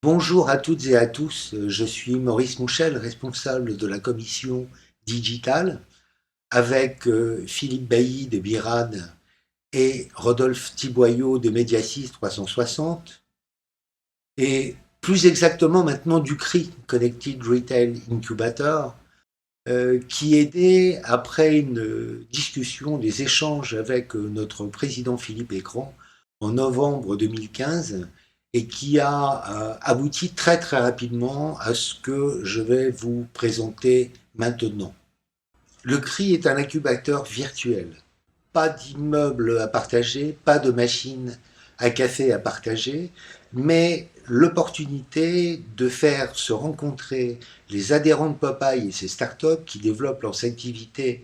Bonjour à toutes et à tous, je suis Maurice Mouchel, responsable de la commission digitale, avec Philippe Bailly de Biran et Rodolphe Thiboyeau de Mediasis 360, et plus exactement maintenant du CRI, Connected Retail Incubator, qui est né après une discussion, des échanges avec notre président Philippe Écran en novembre 2015 et qui a abouti très très rapidement à ce que je vais vous présenter maintenant. Le CRI est un incubateur virtuel. Pas d'immeuble à partager, pas de machine à café à partager, mais l'opportunité de faire se rencontrer les adhérents de Popeye et ses startups qui développent leurs activités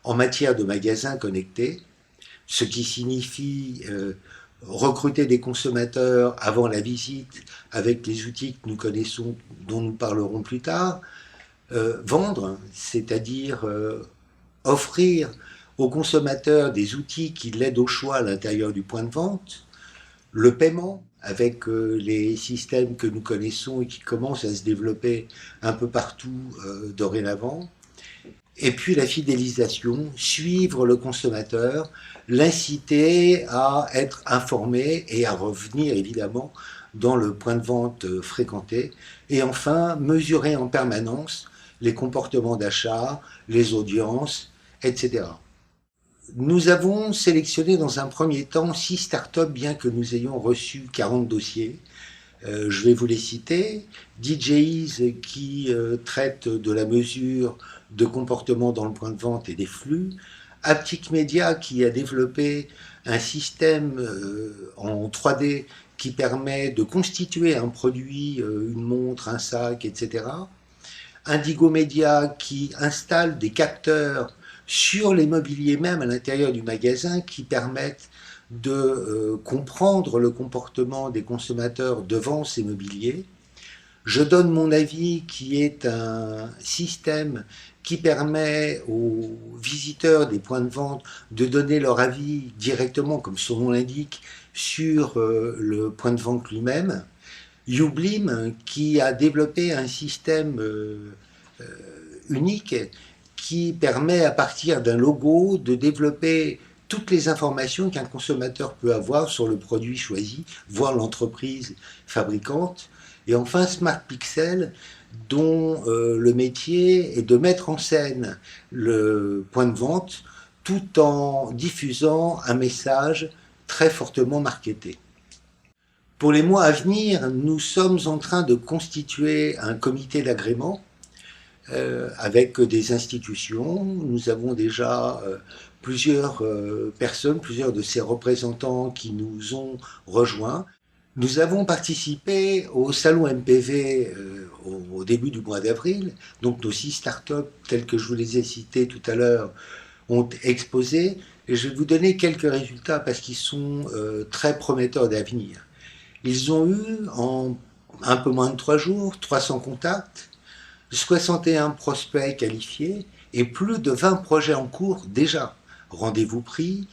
en matière de magasins connectés, ce qui signifie recruter des consommateurs avant la visite avec les outils que nous connaissons, dont nous parlerons plus tard, vendre, c'est-à-dire offrir aux consommateurs des outils qui l'aident au choix à l'intérieur du point de vente, le paiement avec les systèmes que nous connaissons et qui commencent à se développer un peu partout dorénavant, et puis la fidélisation, suivre le consommateur, l'inciter à être informé et à revenir évidemment dans le point de vente fréquenté, et enfin mesurer en permanence les comportements d'achat, les audiences, etc. Nous avons sélectionné dans un premier temps 6 startups, bien que nous ayons reçu 40 dossiers. Je vais vous les citer. DJs qui traite de la mesure de comportement dans le point de vente et des flux. Aptic Media qui a développé un système en 3D qui permet de constituer un produit, une montre, un sac, etc. Indigo Media qui installe des capteurs sur les mobiliers même à l'intérieur du magasin qui permettent de comprendre le comportement des consommateurs devant ces mobiliers. Je donne mon avis qui est un système qui permet aux visiteurs des points de vente de donner leur avis directement, comme son nom l'indique, sur le point de vente lui-même. Ublim qui a développé un système unique qui permet à partir d'un logo de développer toutes les informations qu'un consommateur peut avoir sur le produit choisi, voire l'entreprise fabricante. Et enfin Smart Pixel, dont le métier est de mettre en scène le point de vente tout en diffusant un message très fortement marketé. Pour les mois à venir, nous sommes en train de constituer un comité d'agrément avec des institutions. Nous avons déjà plusieurs personnes, plusieurs de ces représentants qui nous ont rejoints. Nous avons participé au salon MPV au début du mois d'avril, donc nos 6 startups, telles que je vous les ai citées tout à l'heure, ont exposé. Et je vais vous donner quelques résultats parce qu'ils sont très prometteurs d'avenir. Ils ont eu en un peu moins de 3 jours 300 contacts, 61 prospects qualifiés et plus de 20 projets en cours déjà. Rendez-vous pris,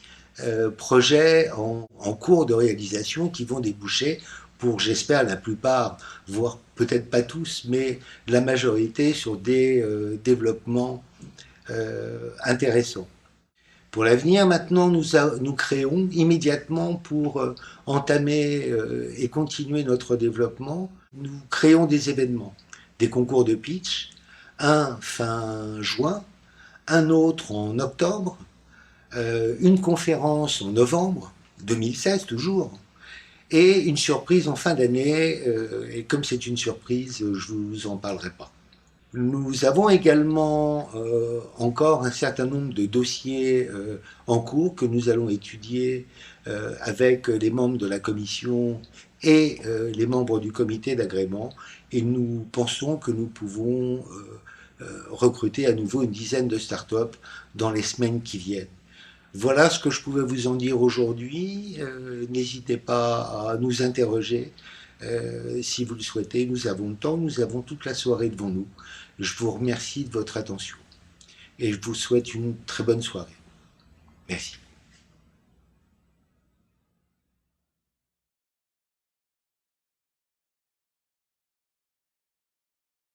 projets en cours de réalisation qui vont déboucher pour, j'espère, la plupart, voire peut-être pas tous, mais la majorité sur des développements intéressants. Pour l'avenir, maintenant, nous créons immédiatement pour entamer et continuer notre développement, nous créons des événements, des concours de pitch, un fin juin, un autre en octobre, une conférence en novembre 2016 toujours, et une surprise en fin d'année, et comme c'est une surprise, je ne vous en parlerai pas. Nous avons également encore un certain nombre de dossiers en cours que nous allons étudier avec les membres de la commission et les membres du comité d'agrément, et nous pensons que nous pouvons recruter à nouveau une dizaine de startups dans les semaines qui viennent. Voilà ce que je pouvais vous en dire aujourd'hui. N'hésitez pas à nous interroger si vous le souhaitez. Nous avons le temps, nous avons toute la soirée devant nous. Je vous remercie de votre attention et je vous souhaite une très bonne soirée. Merci.